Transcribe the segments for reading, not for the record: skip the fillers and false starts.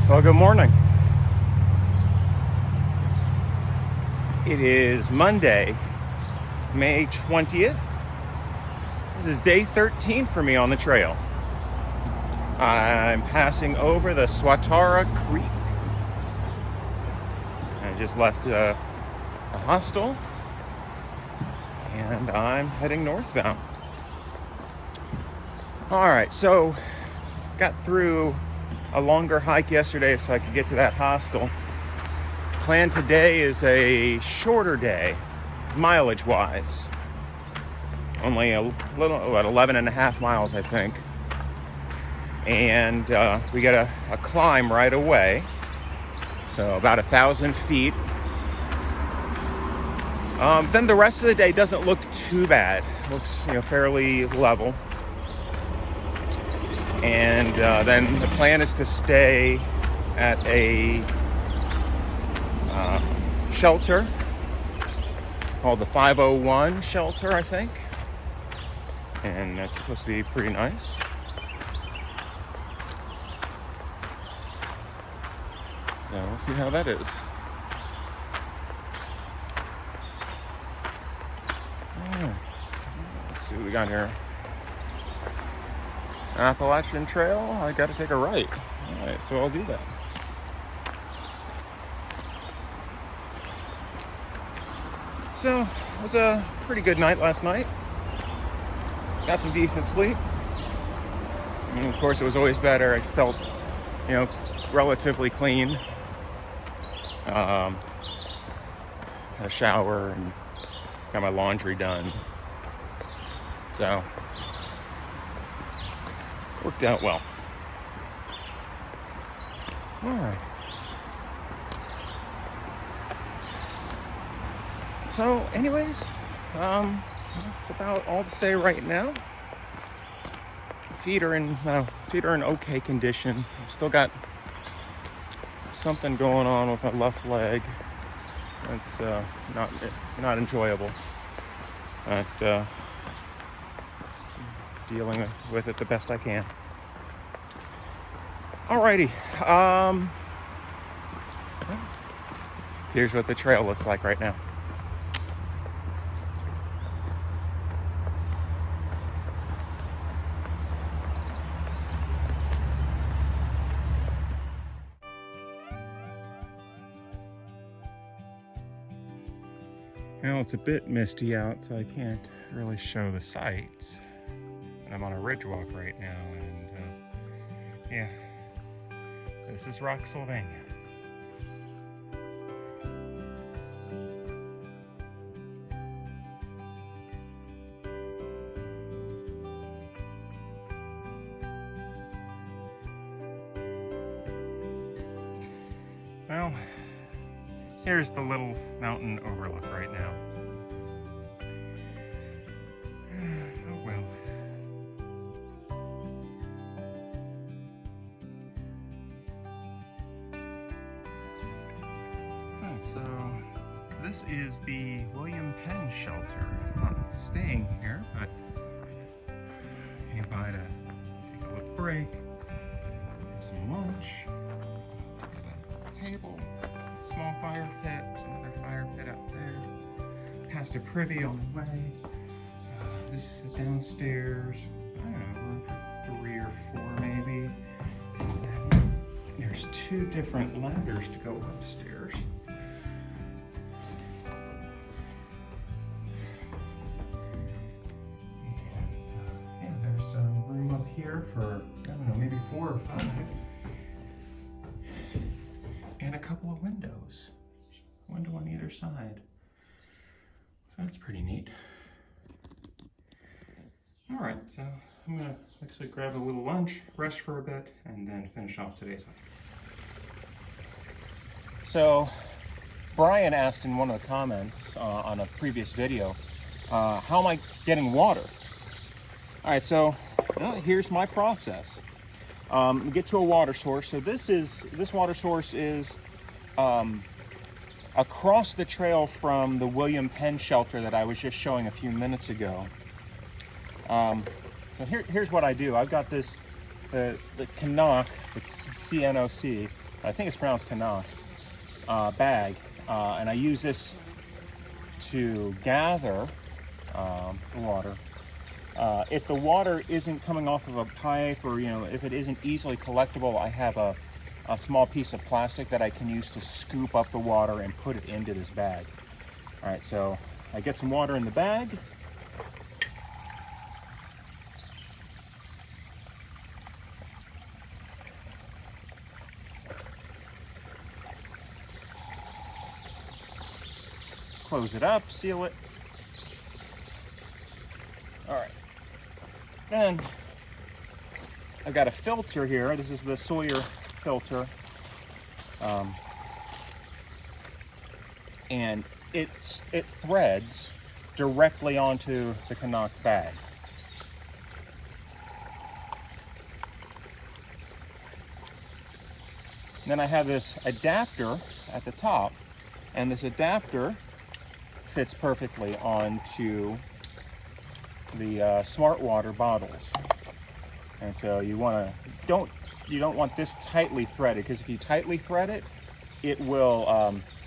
Well, good morning. It is Monday, May 20th. This is day 13 for me on the trail. I'm passing over the Swatara Creek. I just left a hostel and I'm heading northbound. All right, so got through a longer hike yesterday so I could get to that hostel. Plan today is a shorter day, mileage wise. Only a little, 11 and a half miles, I think. And we get a climb right away. So about 1,000 feet. Then the rest of the day doesn't look too bad. Looks, fairly level. And then the plan is to stay at a shelter called the 501 shelter, I think. And that's supposed to be pretty nice. Yeah, we'll see how that is. Let's see what we got here. Appalachian Trail, I gotta take a right. Alright, so I'll do that. So, it was a pretty good night last night. Got some decent sleep. And of course, it was always better. I felt, relatively clean. Had a shower and got my laundry done. So, worked out well. All right. So, anyways, that's about all to say right now. Feet are in okay condition. I've still got something going on with my left leg. That's not enjoyable. But dealing with it the best I can. Alrighty. Here's what the trail looks like right now. Now it's a bit misty out, so I can't really show the sights. I'm on a ridge walk right now, and this is Rocksylvania. Well, here's the little mountain overlook right now. Oh well. So this is the William Penn shelter. I'm not staying here, but came by to take a little break, have some lunch, a table, small fire pit, another fire pit out there, past a privy on the way. This is the downstairs, I don't know, room for 3 or 4 maybe. And then there's 2 different ladders to go upstairs. There's a room here for, I don't know, maybe 4 or 5. And a couple of windows. Window on either side. So that's pretty neat. All right, so I'm gonna actually grab a little lunch, rest for a bit, and then finish off today's one. So Brian asked in one of the comments on a previous video, how am I getting water? All right, so here's my process. Get to a water source. So this water source is across the trail from the William Penn shelter that I was just showing a few minutes ago. So here's what I do. I've got this the Knock, it's C-N-O-C, I think it's pronounced Knock, bag, and I use this to gather the water. If the water isn't coming off of a pipe, or if it isn't easily collectible, I have a small piece of plastic that I can use to scoop up the water and put it into this bag. All right, so I get some water in the bag. Close it up, seal it. All right. Then I've got a filter here. This is the Sawyer filter. And it threads directly onto the Knock bag. And then I have this adapter at the top, and this adapter fits perfectly onto the Smart Water bottles. And so you don't want this tightly threaded, because if you tightly thread it, it will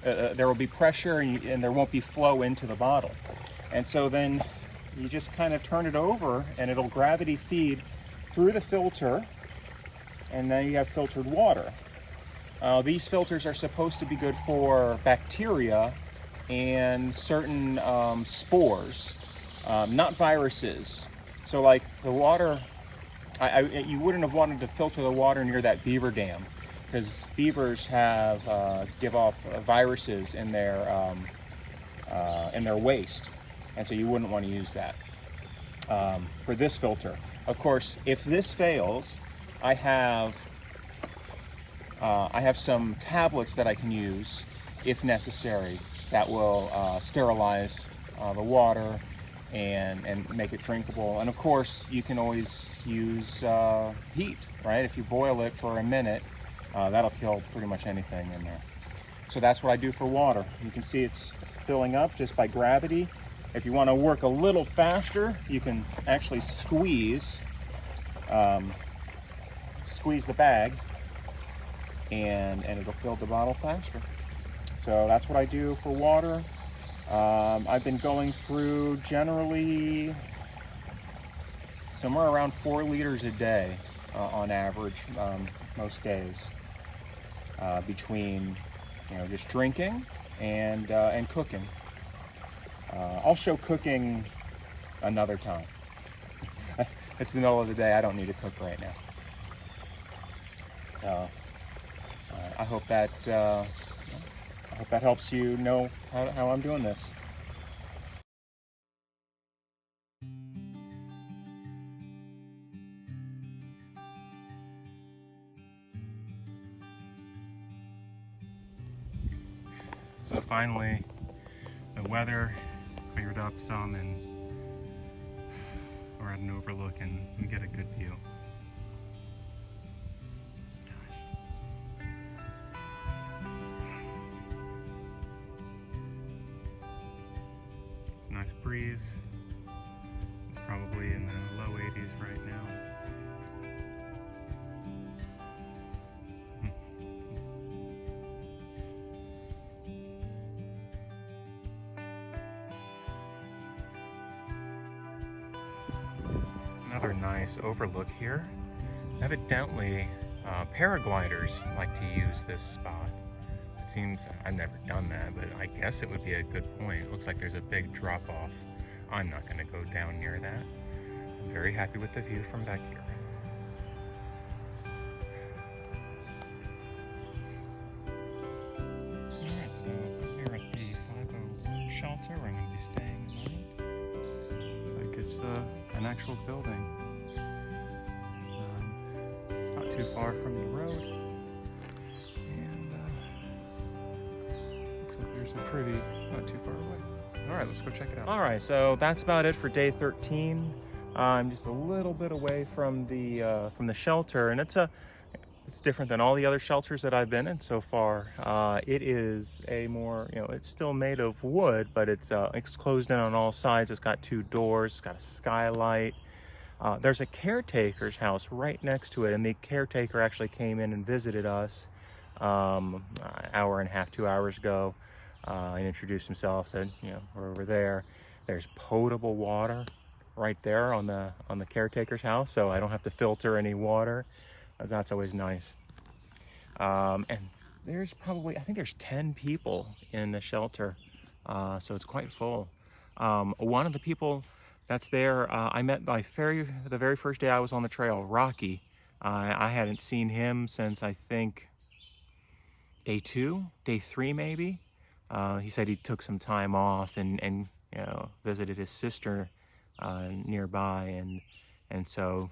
there will be pressure and there won't be flow into the bottle. And so then you just kind of turn it over and it'll gravity feed through the filter, and then you have filtered water. These filters are supposed to be good for bacteria and certain spores, not viruses. So like the water, you wouldn't have wanted to filter the water near that beaver dam, because beavers give off viruses in their waste, and so you wouldn't want to use that for this filter. Of course, if this fails, I have some tablets that I can use if necessary that will sterilize the water and make it drinkable. And of course, you can always use heat, right? If you boil it for a minute, that'll kill pretty much anything in there. So that's what I do for water. You can see it's filling up just by gravity. If you want to work a little faster, you can actually squeeze the bag, and it'll fill the bottle faster. So that's what I do for water. I've been going through generally somewhere around 4 liters a day on average, most days, between just drinking and cooking. I'll show cooking another time. It's the middle of the day. I don't need to cook right now. So I hope that helps you know how I'm doing this. So finally, the weather cleared up some, and we're at an overlook, and we get a good view. It's a nice breeze. It's probably in the low 80s right now. Another nice overlook here. Evidently, paragliders like to use this spot. It seems, I've never done that, but I guess it would be a good point. It looks like there's a big drop off. I'm not going to go down near that. I'm very happy with the view from back here. actual building. It's not too far from the road, and looks like there's a privy not too far away. All right, let's go check it out. All right, so that's about it for day 13. I'm just a little bit away from the shelter, and it's different than all the other shelters that I've been in so far. It is a more, it's still made of wood, but it's closed in on all sides. It's got 2 doors, it's got a skylight. There's a caretaker's house right next to it, and the caretaker actually came in and visited us an hour and a half, 2 hours ago, and introduced himself, said, we're over there. There's potable water right there on the caretaker's house, so I don't have to filter any water. That's always nice. And there's probably, I think there's 10 people in the shelter, so it's quite full. One of the people that's there, I met the very first day I was on the trail, Rocky. I hadn't seen him since, I think, day 3 maybe. He said he took some time off and visited his sister nearby, and so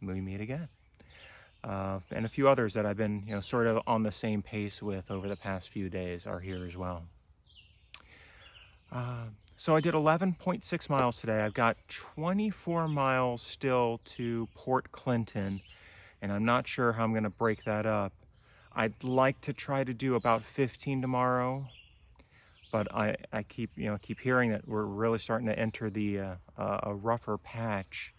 we meet again. And a few others that I've been sort of on the same pace with over the past few days are here as well. So I did 11.6 miles today. I've got 24 miles still to Port Clinton, and I'm not sure how I'm going to break that up. I'd like to try to do about 15 tomorrow, but I keep hearing that we're really starting to enter the a rougher patch,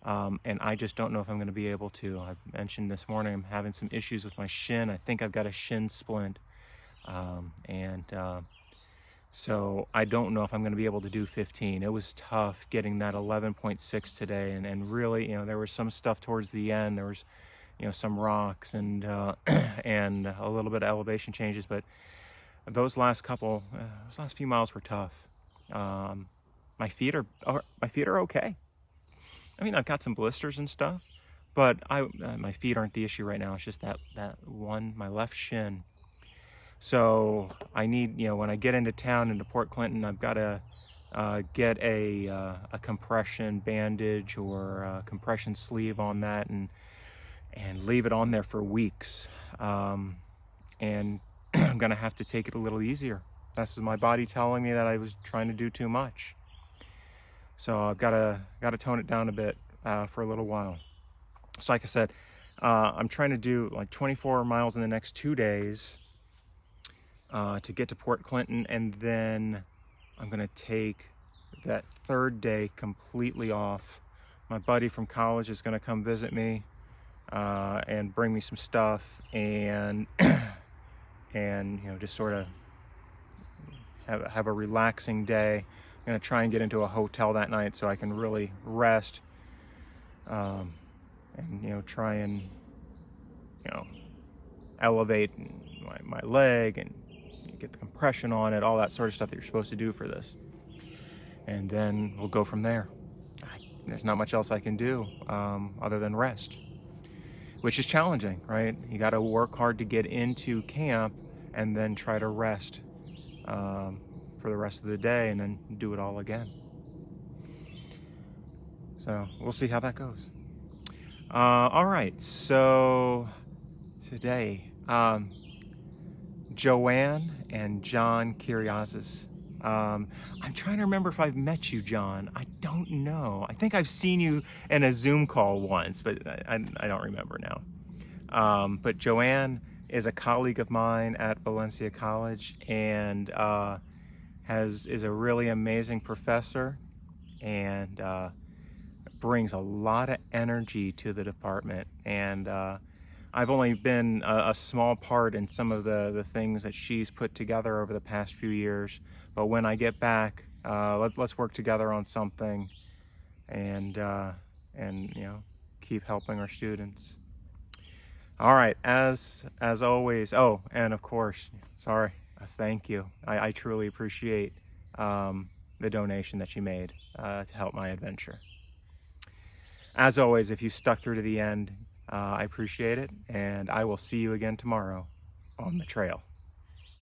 and I just don't know if I'm going to be able to. I mentioned this morning I'm having some issues with my shin. I think I've got a shin splint, so I don't know if I'm going to be able to do 15. It was tough getting that 11.6 today, and really, there was some stuff towards the end. There was, some rocks and and a little bit of elevation changes, but those last few miles were tough. My feet are okay. I mean, I've got some blisters and stuff, but my feet aren't the issue right now. It's just that one, my left shin. So I need, when I get into town, into Port Clinton, I've got to get a compression bandage or a compression sleeve on that and leave it on there for weeks. And I'm going to have to take it a little easier. That's my body telling me that I was trying to do too much. So I've got to tone it down a bit for a little while. So like I said, I'm trying to do like 24 miles in the next 2 days to get to Port Clinton, and then I'm going to take that 3rd day completely off. My buddy from college is going to come visit me and bring me some stuff, and just sort of have a relaxing day. I'm going to try and get into a hotel that night so I can really rest, and try and elevate my leg and get the compression on it, all that sort of stuff that you're supposed to do for this. And then we'll go from there. There's not much else I can do other than rest, which is challenging, right? You got to work hard to get into camp and then try to rest for the rest of the day and then do it all again. So we'll see how that goes. All right, so today, Joanne and John Kiriazis. I'm trying to remember if I've met you, John. I don't know. I think I've seen you in a Zoom call once, but I don't remember now. But Joanne is a colleague of mine at Valencia College, and is a really amazing professor, and brings a lot of energy to the department. And I've only been a small part in some of the things that she's put together over the past few years. But when I get back, let's work together on something, and keep helping our students. All right, as always. Oh, and of course, thank you. I truly appreciate the donation that you made to help my adventure. As always, if you stuck through to the end, I appreciate it, and I will see you again tomorrow on the trail.